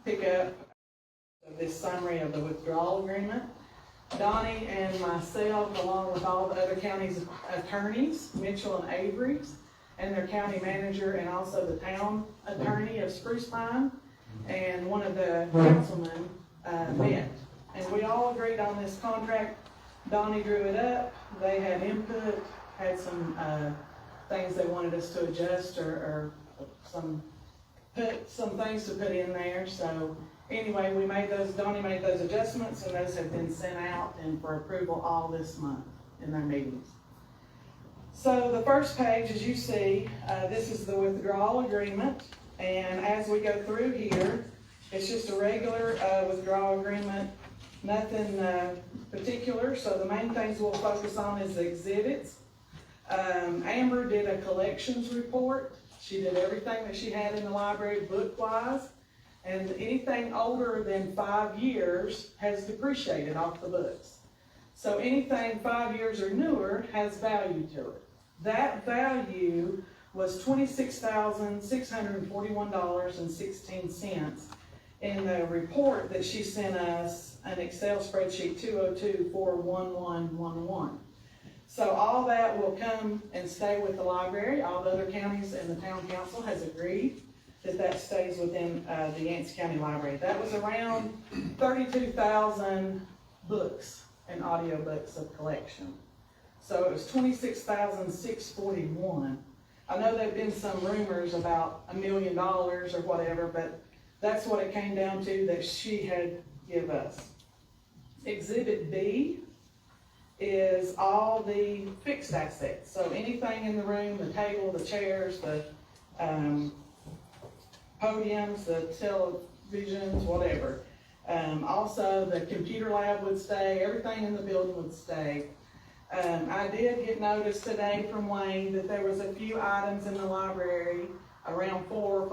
pick up this summary of the withdrawal agreement. Donnie and myself, along with all the other county's attorneys, Mitchell and Avery's, and their county manager, and also the town attorney of Spruce Pine, and one of the councilmen met. And we all agreed on this contract. Donnie drew it up. They had input, had some things they wanted us to adjust or some things to put in there. So anyway, Donnie made those adjustments, and those have been sent out and for approval all this month in their meetings. So the first page, as you see, this is the withdrawal agreement. And as we go through here, it's just a regular withdrawal agreement, nothing particular. So the main things we'll focus on is the exhibits. Amber did a collections report. She did everything that she had in the library book-wise. And anything older than 5 years has depreciated off the books. So anything 5 years or newer has value to it. That value was $26,641.16 in the report that she sent us, an Excel spreadsheet 202-41111. So all that will come and stay with the library. All the other counties and the town council has agreed that stays within the Yancey County Library. That was around 32,000 books and audiobooks of collection. So it was $26,641. I know there've been some rumors about $1 million or whatever, but that's what it came down to that she had give us. Exhibit B is all the fixed assets. So anything in the room, the table, the chairs, the podiums, the televisions, whatever. Also, the computer lab would stay, everything in the building would stay. I did get notice today from Wayne that there was a few items in the library, around 4 or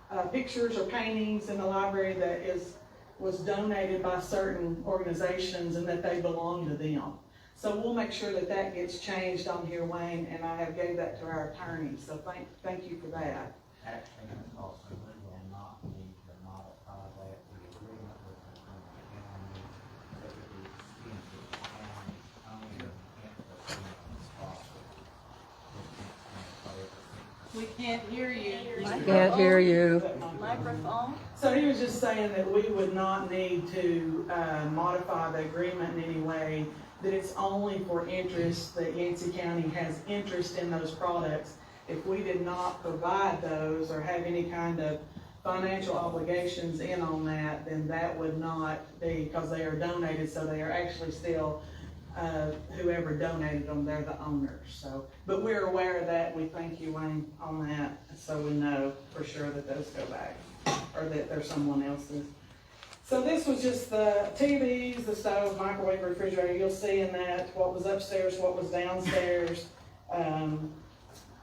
5 pictures or paintings in the library that was donated by certain organizations and that they belong to them. So we'll make sure that gets changed on here, Wayne, and I have gave that to our attorney, so thank you for that. Actually, Ms. Paulson, we will not need to modify that, the agreement with the county, that it be extended to the county, only the We can't hear you. Can't hear you. Microphone? So he was just saying that we would not need to modify the agreement in any way, that it's only for interest, that Yancey County has interest in those products. If we did not provide those or have any kind of financial obligations in on that, then that would not be, because they are donated, so they are actually still, whoever donated them, they're the owners. So, but we're aware of that. We thank you, Wayne, on that, so we know for sure that those go back, or that they're someone else's. So this was just the TVs, the stove, microwave, refrigerator. You'll see in that what was upstairs, what was downstairs.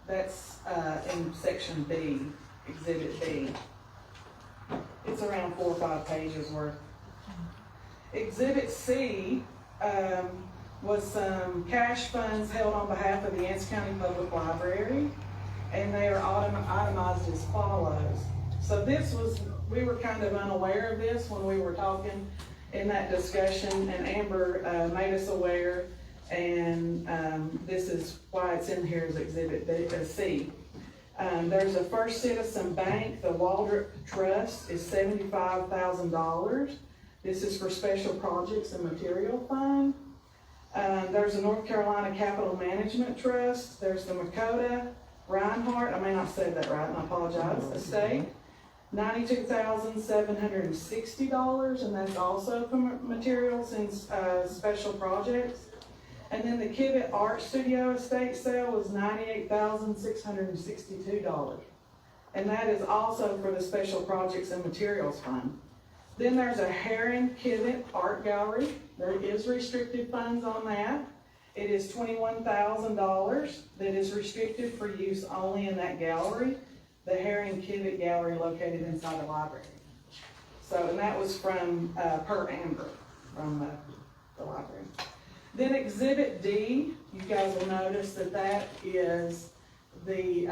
That's in section B, exhibit B. It's around 4 or 5 pages worth. Exhibit C was some cash funds held on behalf of the Yancey County Public Library, and they are itemized as follows. So we were kind of unaware of this when we were talking in that discussion, and Amber made us aware, and this is why it's in here as Exhibit C. There's a First Citizen Bank, the Waldrop Trust is $75,000. This is for Special Projects and Material Fund. There's a North Carolina Capital Management Trust. There's the Makota Reinhardt, I may not say that right, and I apologize, estate. $92,760, and that's also for materials and special projects. And then the Kivett Art Studio estate sale was $98,662. And that is also for the Special Projects and Materials Fund. Then there's a Heron Kivett Art Gallery. There is restricted funds on that. It is $21,000 that is restricted for use only in that gallery. The Heron Kivett Gallery located inside the library. So, and that was from, per Amber, from the library. Then Exhibit D, you guys will notice that is the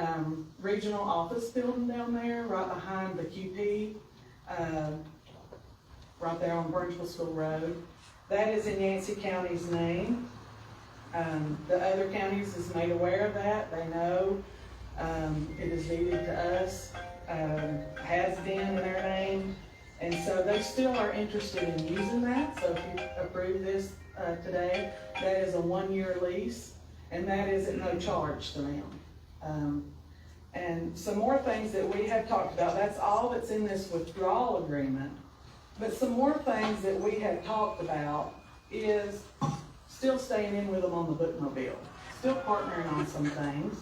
regional office building down there, right behind the QP. right there on Burnsville School Road. That is in Yancey County's name. The other counties is made aware of that, they know, it is deeded to us, has been in their name, and so they still are interested in using that, so if you approve this, today, that is a 1-year lease, and that is at no charge to them. And some more things that we have talked about, that's all that's in this withdrawal agreement, but some more things that we have talked about is still staying in with them on the bookmobile, still partnering on some things.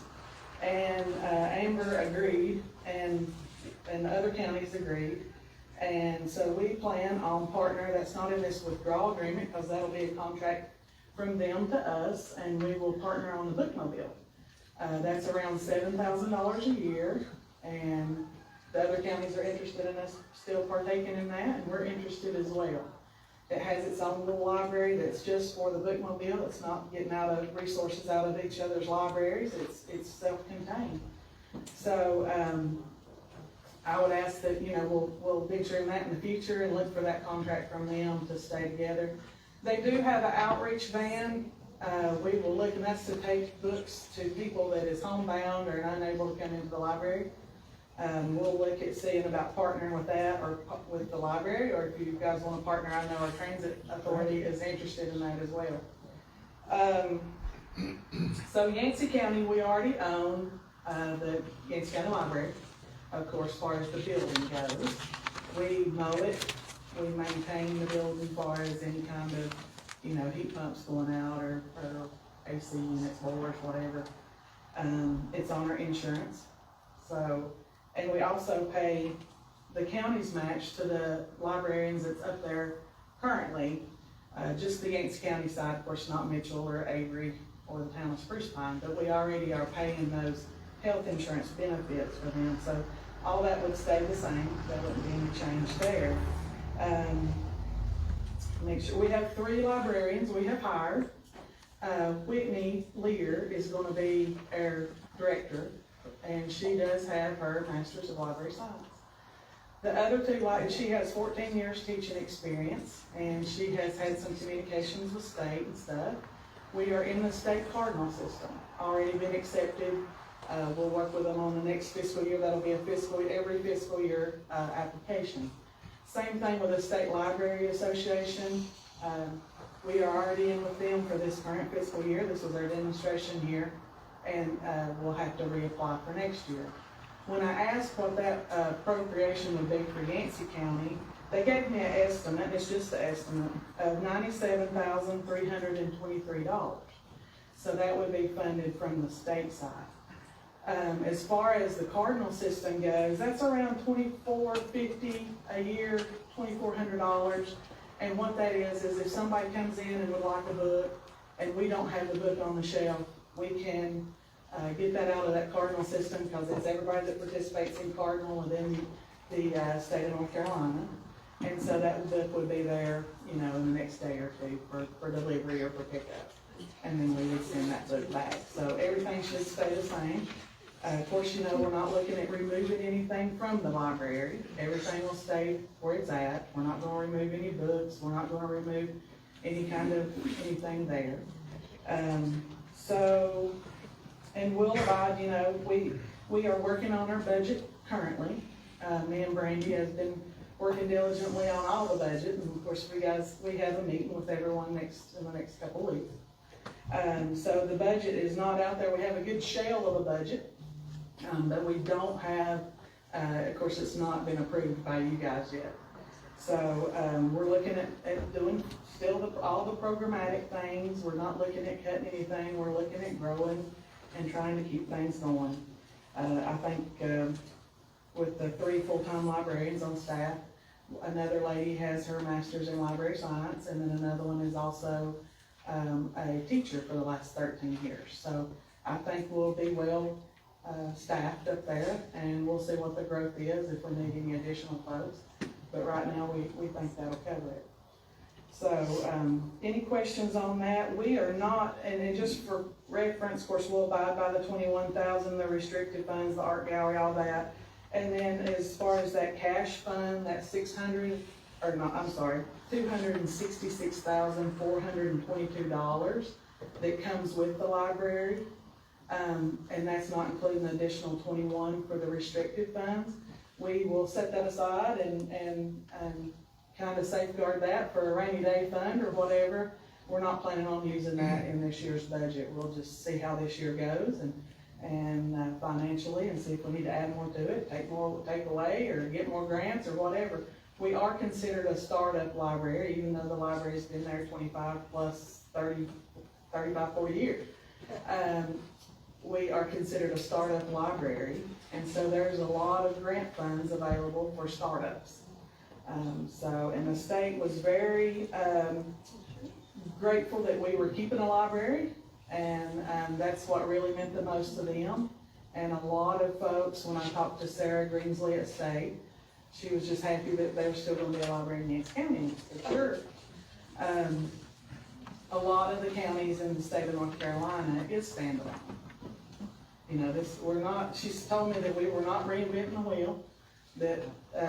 And Amber agreed, and the other counties agreed. And so we plan on that's not in this withdrawal agreement, because that'll be a contract from them to us, and we will partner on the bookmobile. That's around $7,000 a year, and the other counties are interested in us still partaking in that, and we're interested as well. It has its own little library that's just for the bookmobile. It's not getting resources out of each other's libraries. It's self-contained. So, I would ask that, we'll picture in that in the future and look for that contract from them to stay together. They do have an outreach van. We will look, and that's to take books to people that is homebound or unable to come into the library. We'll look at seeing about partnering with that or with the library, or if you guys want to partner, I know our transit authority is interested in that as well. So Yancey County, we already own the Yancey County Library, of course, as far as the building goes. We mow it, we maintain the building as far as any kind of, heat pumps going out or AC units, boilers, whatever. It's on our insurance. So, and we also pay the county's match to the librarians that's up there currently, just the Yancey County side, of course, not Mitchell or Avery or the town of Spruce Pine, but we already are paying those health insurance benefits for them. So all that would stay the same. There wouldn't be any change there. Make sure we have 3 librarians we have hired. Whitney Lear is going to be our director, and she does have her Master's of Library Science. The other 2, she has 14 years teaching experience, and she has had some communications with state and stuff. We are in the state cardinal system, already been accepted. We'll work with them on the next fiscal year. That'll be every fiscal year application. Same thing with the State Library Association. We are already in with them for this current fiscal year. This was our demonstration year, and we'll have to reapply for next year. When I asked what that appropriation would be for Yancey County, they gave me an estimate, it's just an estimate, of $97,323. So that would be funded from the state side. As far as the Cardinal system goes, that's around $2,450 a year, $2,400. And what that is if somebody comes in and would like a book, and we don't have the book on the shelf, we can get that out of that Cardinal system, because it's everybody that participates in Cardinal within the state of North Carolina. And so that book would be there, in the next day or two for delivery or for pickup. And then we would send that book back. So everything should stay the same. Of course, we're not looking at removing anything from the library. Everything will stay where it's at. We're not going to remove any books. We're not going to remove any kind of anything there. And we'll abide, we are working on our budget currently. Me and Brandy has been working diligently on all the budget, and of course we have a meeting with everyone in the next couple of weeks. So the budget is not out there. We have a good shell of a budget, but we don't have, of course it's not been approved by you guys yet. So we're looking at doing still all the programmatic things. We're not looking at cutting anything. We're looking at growing and trying to keep things going. I think with the 3 full-time librarians on staff, another lady has her master's in library science, and then another one is also a teacher for the last 13 years. So I think we'll be well staffed up there, and we'll see what the growth is if we need any additional folks. But right now we think that'll cover it. So any questions on that? We are not, and then just for reference, of course, we'll abide by the $21,000, the restricted funds, the art gallery, all that. And then as far as that cash fund, that $266,422 that comes with the library. And that's not including the additional 21 for the restricted funds. We will set that aside and kind of safeguard that for a rainy day fund or whatever. We're not planning on using that in this year's budget. We'll just see how this year goes and financially, and see if we need to add more to it, take away, or get more grants or whatever. We are considered a startup library, even though the library's been there 25 plus 30, 35, 40 years. We are considered a startup library, and so there's a lot of grant funds available for startups. And the state was very grateful that we were keeping a library, and that's what really meant the most to them. And a lot of folks, when I talked to Sarah Greensley at State, she was just happy that there's still gonna be a library in Yancey County, for sure. A lot of the counties in the state of North Carolina is standalone. You know, she's told me that we were not reinventing the wheel, that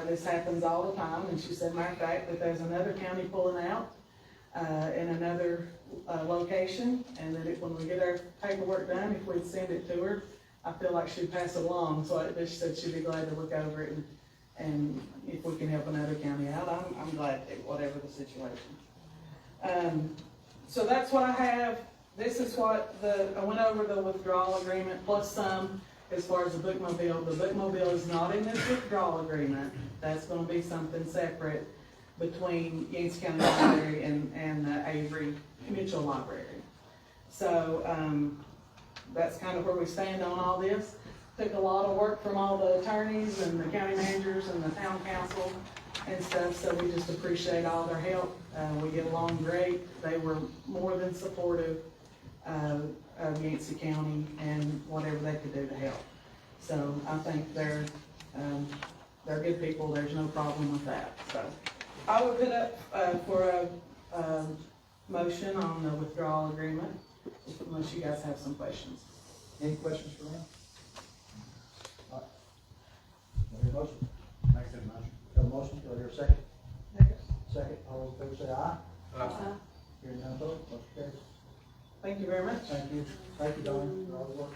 this happens all the time, and she said, matter of fact, that there's another county pulling out in another location, and that when we get our paperwork done, if we'd send it to her, I feel like she'd pass it along. So she said she'd be glad to look over it, and if we can help another county out, I'm glad to, whatever the situation. So that's what I have. This is what I went over the withdrawal agreement plus some as far as the bookmobile. The bookmobile is not in this withdrawal agreement. That's gonna be something separate between Yancey County Library and the Avery Mitchell Library. So, that's kind of where we stand on all this. Took a lot of work from all the attorneys and the county managers and the town council and stuff, so we just appreciate all their help. We get along great. They were more than supportive of Yancey County and whatever they could do to help. So I think they're good people. There's no problem with that. So I will put up for a motion on the withdrawal agreement, unless you guys have some questions. Any questions for them? All right. Do I hear a motion? Make that motion. Got a motion, do I hear a second? Second, all those in favor say aye. Hearing none vote, motion carries. Thank you very much. Thank you, Donnie, for all the work.